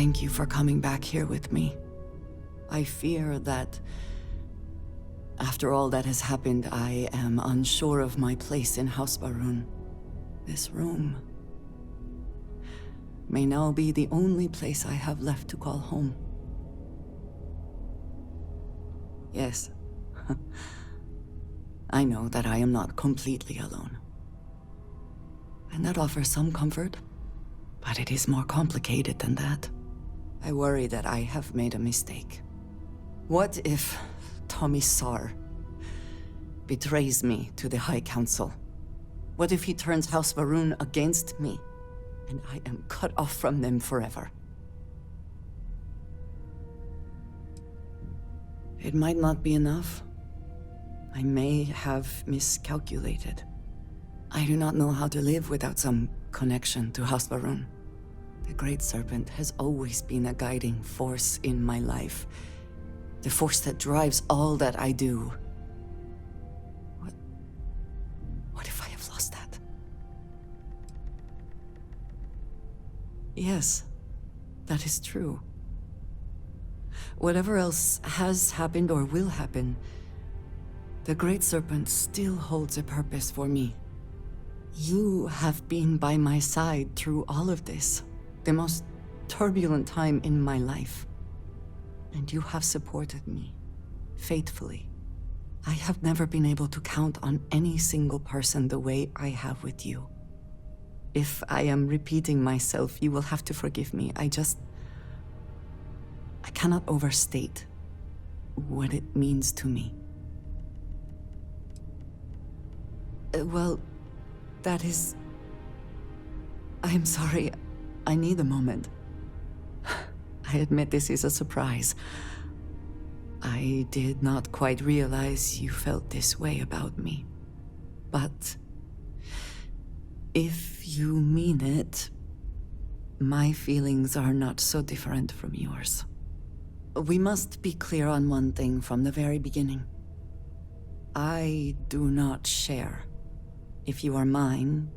Thank you for coming back here with me. I fear that, after all that has happened, I am unsure of my place in House Barun. This room may now be the only place I have left to call home. Yes, I know that I am not completely alone. And that offers some comfort, but it is more complicated than that. I worry that I have made a mistake. What if Tomisar betrays me to the High Council? What if he turns House Barun against me, and I am cut off from them forever? It might not be enough. I may have miscalculated. I do not know how to live without some connection to House Barun. The Great Serpent has always been a guiding force in my life. The force that drives all that I do. What if I have lost that? Yes, that is true. Whatever else has happened or will happen, the Great Serpent still holds a purpose for me. You have been by my side through all of this, the most turbulent time in my life. And you have supported me, faithfully. I have never been able to count on any single person the way I have with you. If I am repeating myself, you will have to forgive me. I cannot overstate what it means to me. Well, that is... I'm sorry. I need a moment. I admit this is a surprise. I did not quite realize you felt this way about me. But if you mean it, my feelings are not so different from yours. We must be clear on one thing from the very beginning. I do not share. If you are mine,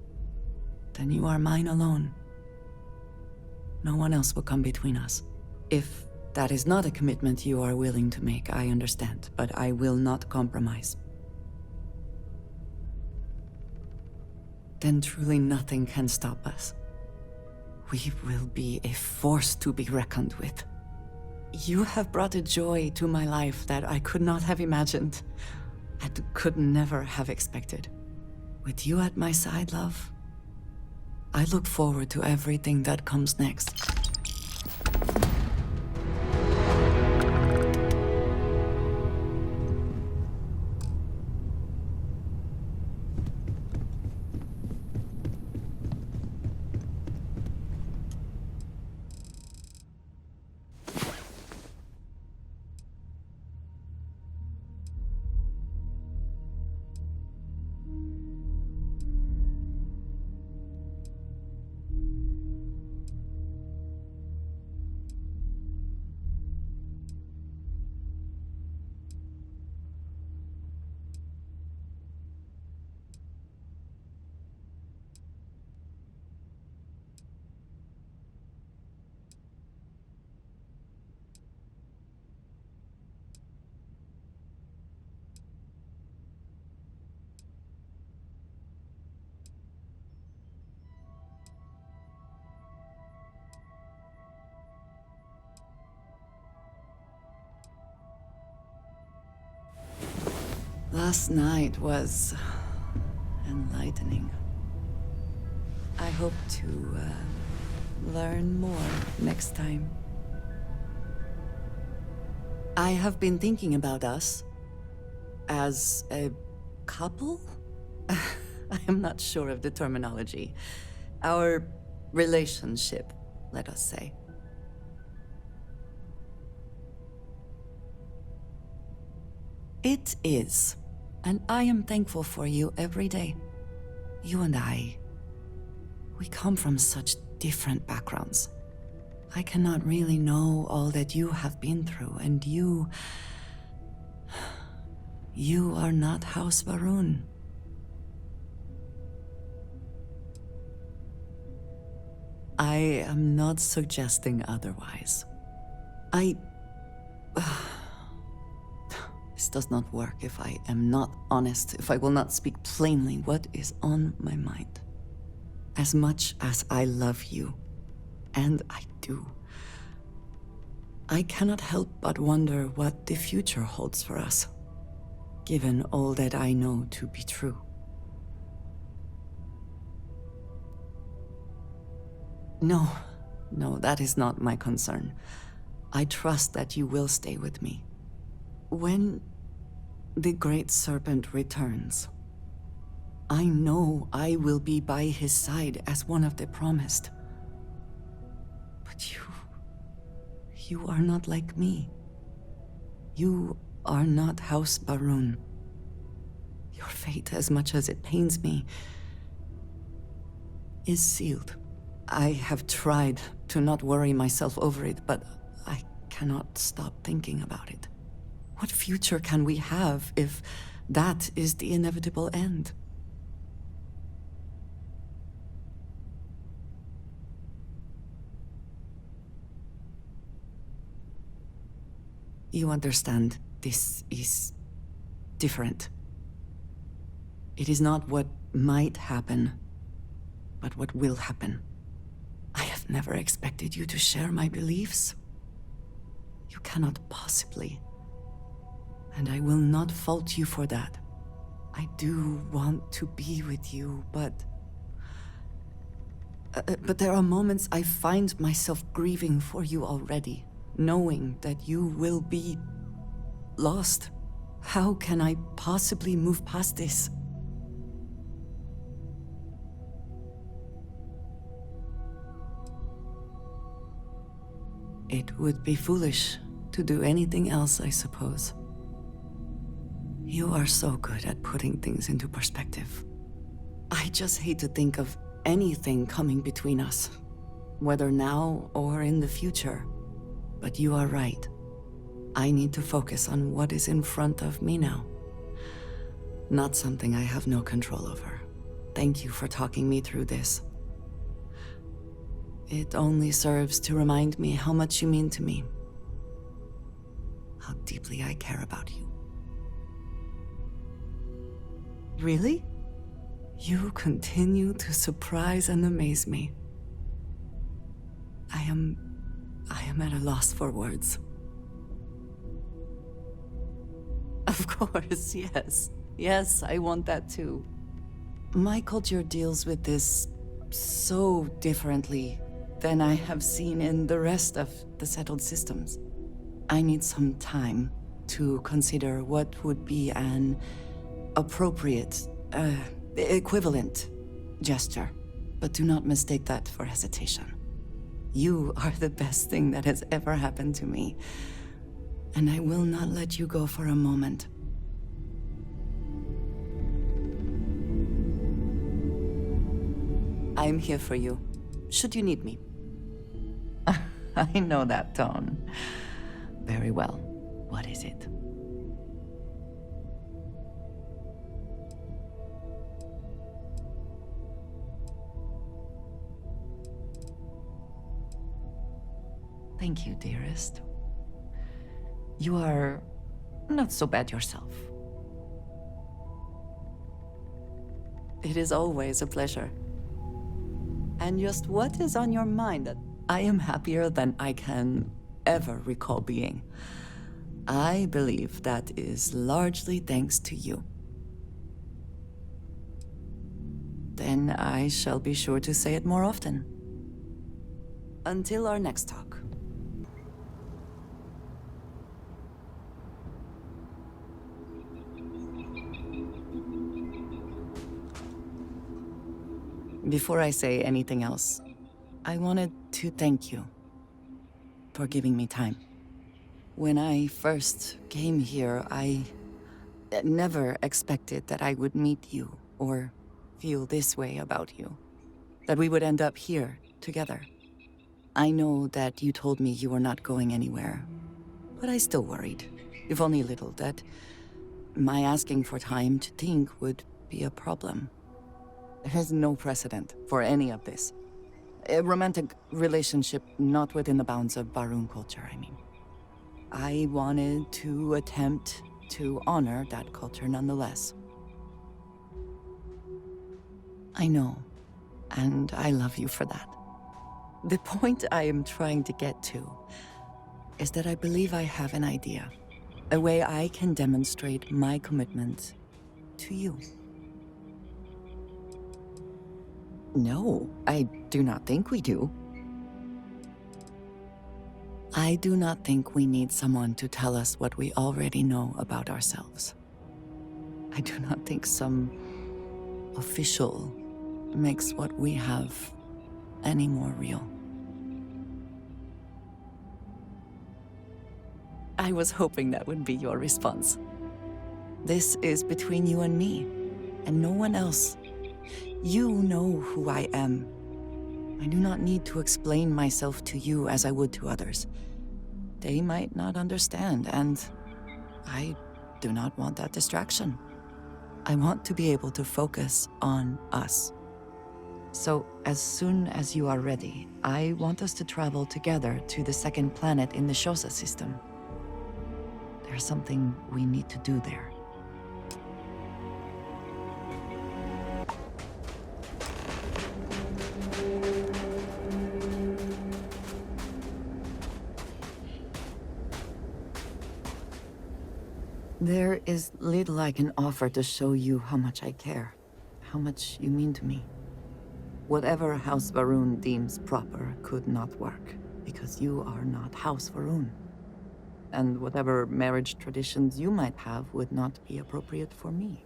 then you are mine alone. No one else will come between us. If that is not a commitment you are willing to make, I understand, but I will not compromise. Then truly nothing can stop us. We will be a force to be reckoned with. You have brought a joy to my life that I could not have imagined, and could never have expected. With you at my side, love, I look forward to everything that comes next. Last night was enlightening. I hope to learn more next time. I have been thinking about us as a couple? I am not sure of the terminology. Our relationship, let us say. It is. And I am thankful for you every day. You and I, we come from such different backgrounds. I cannot really know all that you have been through, and you are not House Barun. I am not suggesting otherwise. This does not work if I am not honest, if I will not speak plainly what is on my mind. As much as I love you, and I do, I cannot help but wonder what the future holds for us, given all that I know to be true. No, that is not my concern. I trust that you will stay with me. When the Great Serpent returns, I know I will be by his side as one of the promised. But you are not like me. You are not House Barun. Your fate, as much as it pains me, is sealed. I have tried to not worry myself over it, but I cannot stop thinking about it. What future can we have if that is the inevitable end? You understand, this is different. It is not what might happen, but what will happen. I have never expected you to share my beliefs. You cannot possibly. And I will not fault you for that. I do want to be with you, but there are moments I find myself grieving for you already, knowing that you will be lost. How can I possibly move past this? It would be foolish to do anything else, I suppose. You are so good at putting things into perspective. I just hate to think of anything coming between us, whether now or in the future. But you are right. I need to focus on what is in front of me now. Not something I have no control over. Thank you for talking me through this. It only serves to remind me how much you mean to me. How deeply I care about you. Really? You continue to surprise and amaze me. I am at a loss for words. Of course, yes. Yes, I want that too. My culture deals with this so differently than I have seen in the rest of the settled systems. I need some time to consider what would be an appropriate, equivalent gesture. But do not mistake that for hesitation. You are the best thing that has ever happened to me, and I will not let you go for a moment. I'm here for you, should you need me. I know that tone. Very well. What is it? Thank you, dearest. You are not so bad yourself. It is always a pleasure. And just what is on your mind? I am happier than I can ever recall being. I believe that is largely thanks to you. Then I shall be sure to say it more often. Until our next talk. Before I say anything else, I wanted to thank you for giving me time. When I first came here, I never expected that I would meet you or feel this way about you, that we would end up here together. I know that you told me you were not going anywhere, but I still worried, if only a little, that my asking for time to think would be a problem. There is no precedent for any of this. A romantic relationship not within the bounds of Barun culture, I mean. I wanted to attempt to honor that culture nonetheless. I know, and I love you for that. The point I am trying to get to is that I believe I have an idea, a way I can demonstrate my commitment to you. No, I do not think we do. I do not think we need someone to tell us what we already know about ourselves. I do not think some official makes what we have any more real. I was hoping that would be your response. This is between you and me, and no one else. You know who I am. I do not need to explain myself to you as I would to others. They might not understand, and I do not want that distraction. I want to be able to focus on us. So, as soon as you are ready, I want us to travel together to the second planet in the Shoza system. There's something we need to do there. There is little I can offer to show you how much I care, how much you mean to me. Whatever House Varun deems proper could not work, because you are not House Varun. And whatever marriage traditions you might have would not be appropriate for me.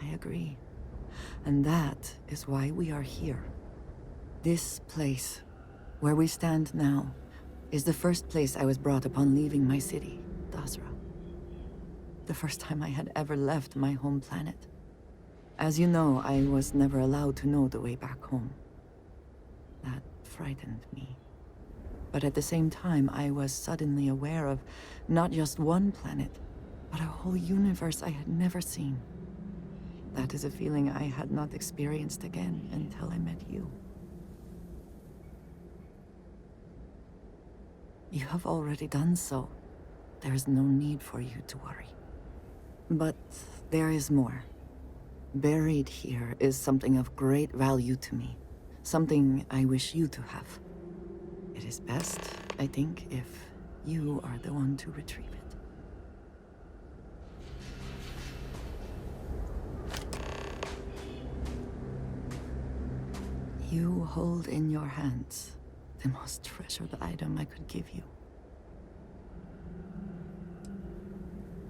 I agree. And that is why we are here. This place, where we stand now, is the first place I was brought upon leaving my city, Dasra. The first time I had ever left my home planet. As you know, I was never allowed to know the way back home. That frightened me. But at the same time, I was suddenly aware of not just one planet, but a whole universe I had never seen. That is a feeling I had not experienced again until I met you. You have already done so. There is no need for you to worry. But there is more. Buried here is something of great value to me. Something I wish you to have. It is best, I think, if you are the one to retrieve it. You hold in your hands the most treasured item I could give you.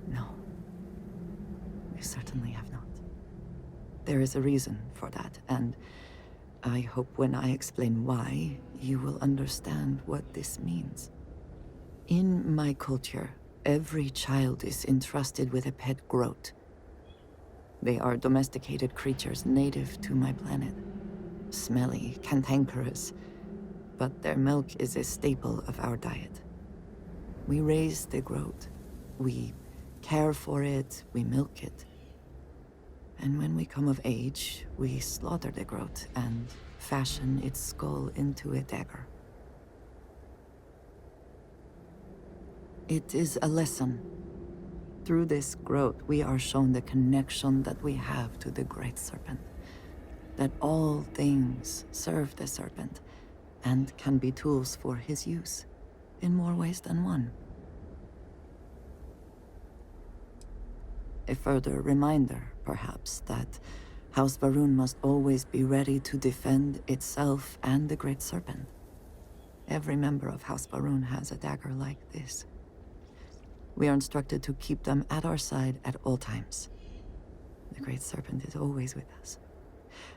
No, you certainly have not. There is a reason for that, and I hope when I explain why, you will understand what this means. In my culture, every child is entrusted with a pet groat. They are domesticated creatures native to my planet. Smelly, cantankerous, but their milk is a staple of our diet. We raise the groat. We care for it, we milk it. And when we come of age, we slaughter the groat and fashion its skull into a dagger. It is a lesson. Through this groat, we are shown the connection that we have to the Great Serpent. That all things serve the Serpent, and can be tools for his use, in more ways than one. A further reminder, perhaps, that House Varun must always be ready to defend itself and the Great Serpent. Every member of House Varun has a dagger like this. We are instructed to keep them at our side at all times. The Great Serpent is always with us,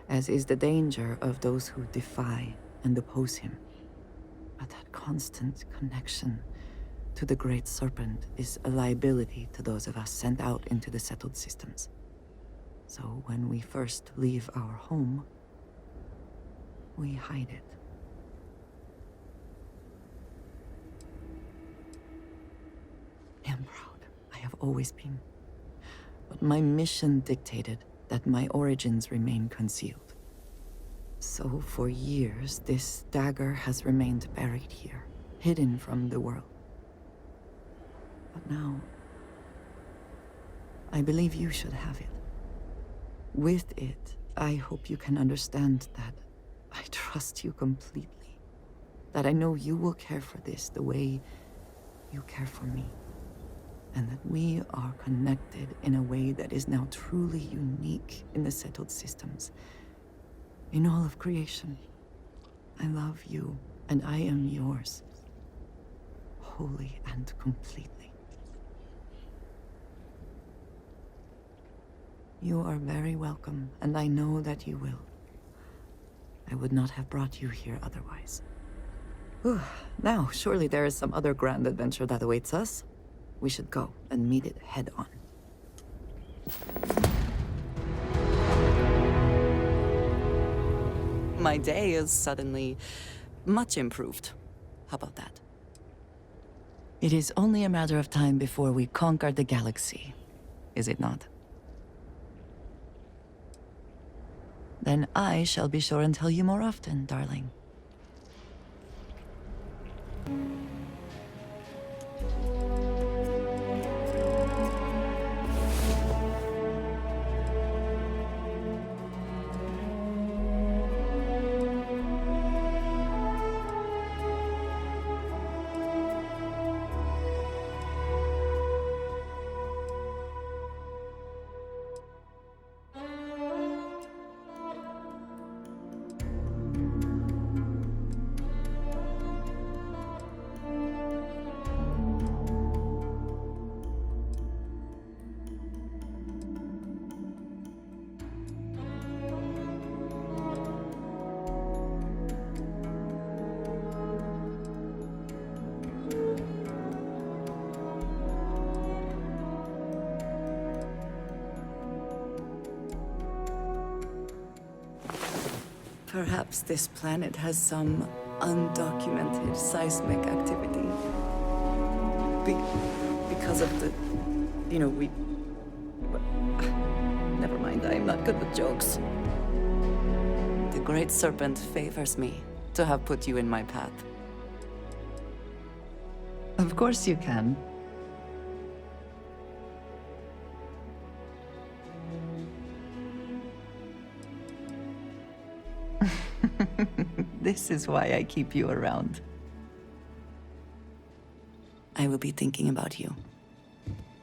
as is the danger of those who defy and oppose him. But that constant connection to the Great Serpent is a liability to those of us sent out into the settled systems. So when we first leave our home, we hide it. I am proud. I have always been. But my mission dictated that my origins remain concealed. So for years, this dagger has remained buried here, hidden from the world. But now, I believe you should have it. With it, I hope you can understand that I trust you completely. That I know you will care for this the way you care for me. And that we are connected in a way that is now truly unique in the settled systems. In all of creation. I love you, and I am yours. Wholly and completely. You are very welcome, and I know that you will. I would not have brought you here otherwise. Whew. Now, surely there is some other grand adventure that awaits us. We should go and meet it head on. My day is suddenly much improved. How about that? It is only a matter of time before we conquer the galaxy, is it not? Then I shall be sure and tell you more often, darling. Perhaps this planet has some undocumented seismic activity. Because of the... Never mind, I am not good with jokes. The Great Serpent favors me to have put you in my path. Of course you can. This is why I keep you around. I will be thinking about you.